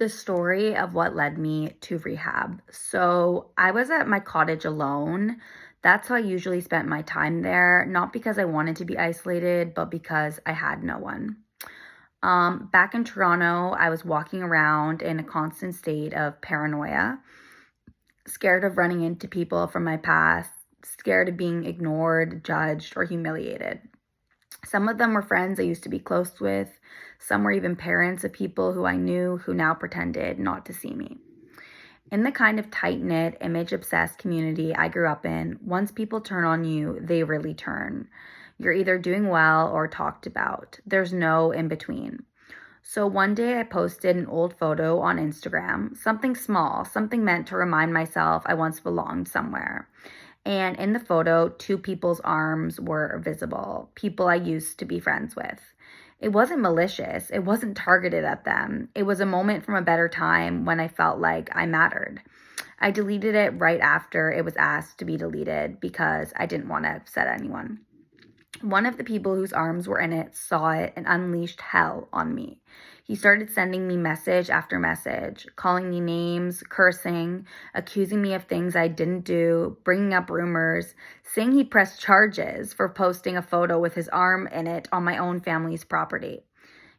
The story of what led me to rehab. So I was at my cottage alone. That's how I usually spent my time there, not because I wanted to be isolated, but because I had no one. Back in Toronto, I was walking around in a constant state of paranoia, scared of running into people from my past, scared of being ignored, judged, or humiliated. Some of them were friends I used to be close with. Some were even parents of people who I knew who now pretended not to see me. In the kind of tight knit, image obsessed community I grew up in, once people turn on you, they really turn. You're either doing well or talked about. There's no in between. So one day I posted an old photo on Instagram, something small, something meant to remind myself I once belonged somewhere. And in the photo, two people's arms were visible, people I used to be friends with. It wasn't malicious, it wasn't targeted at them. It was a moment from a better time when I felt like I mattered. I deleted it right after it was asked to be deleted because I didn't want to upset anyone. One of the people whose arms were in it saw it and unleashed hell on me. He started sending me message after message, calling me names, cursing, accusing me of things I didn't do, bringing up rumors, saying he pressed charges for posting a photo with his arm in it on my own family's property.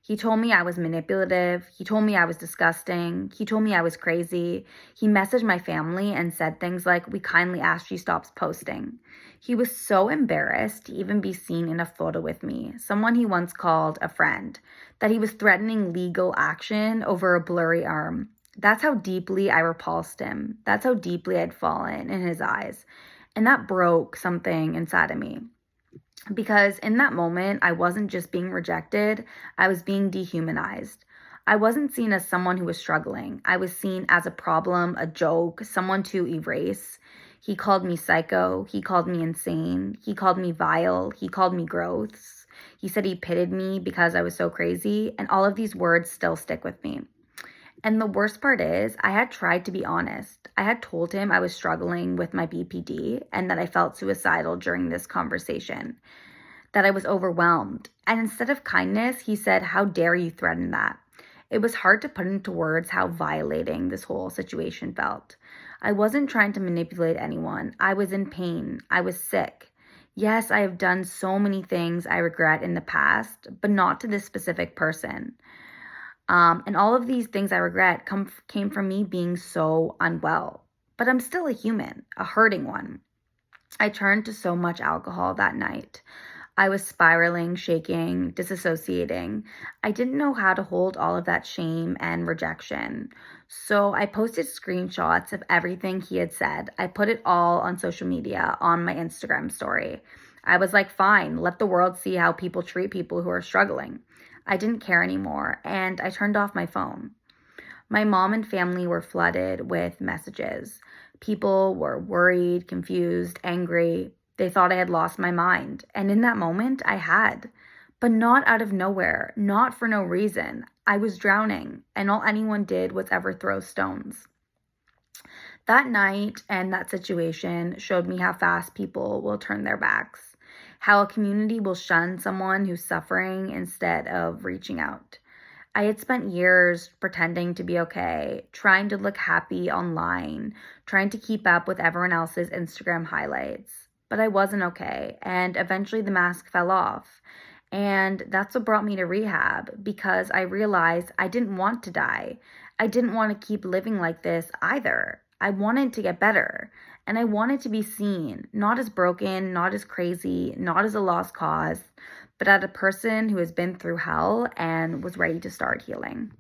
He told me I was manipulative. He told me I was disgusting. He told me I was crazy. He messaged my family and said things like, "We kindly ask she stops posting." He was so embarrassed to even be seen in a photo with me, someone he once called a friend, that he was threatening legal action over a blurry arm. That's how deeply I repulsed him. That's how deeply I'd fallen in his eyes. And that broke something inside of me. Because in that moment, I wasn't just being rejected, I was being dehumanized. I wasn't seen as someone who was struggling. I was seen as a problem, a joke, someone to erase. He called me psycho. He called me insane. He called me vile. He called me gross. He said he pitied me because I was so crazy. And all of these words still stick with me. And the worst part is, I had tried to be honest. I had told him I was struggling with my BPD and that I felt suicidal during this conversation, that I was overwhelmed. And instead of kindness, he said, "How dare you threaten that?" It was hard to put into words how violating this whole situation felt. I wasn't trying to manipulate anyone. I was in pain. I was sick. Yes, I have done so many things I regret in the past, but not to this specific person. And all of these things I regret came from me being so unwell. But I'm still a human, a hurting one. I turned to so much alcohol that night. I was spiraling, shaking, disassociating. I didn't know how to hold all of that shame and rejection. So I posted screenshots of everything he had said. I put it all on social media, on my Instagram story. I was like, fine, let the world see how people treat people who are struggling. I didn't care anymore, and I turned off my phone. My mom and family were flooded with messages. People were worried, confused, angry. They thought I had lost my mind. And in that moment, I had. But not out of nowhere, not for no reason. I was drowning, and all anyone did was ever throw stones. That night and that situation showed me how fast people will turn their backs, how a community will shun someone who's suffering instead of reaching out. I had spent years pretending to be okay, trying to look happy online, trying to keep up with everyone else's Instagram highlights. But I wasn't okay, and eventually the mask fell off. And that's what brought me to rehab, because I realized I didn't want to die. I didn't want to keep living like this either. I wanted to get better, and I wanted to be seen, not as broken, not as crazy, not as a lost cause, but as a person who has been through hell and was ready to start healing.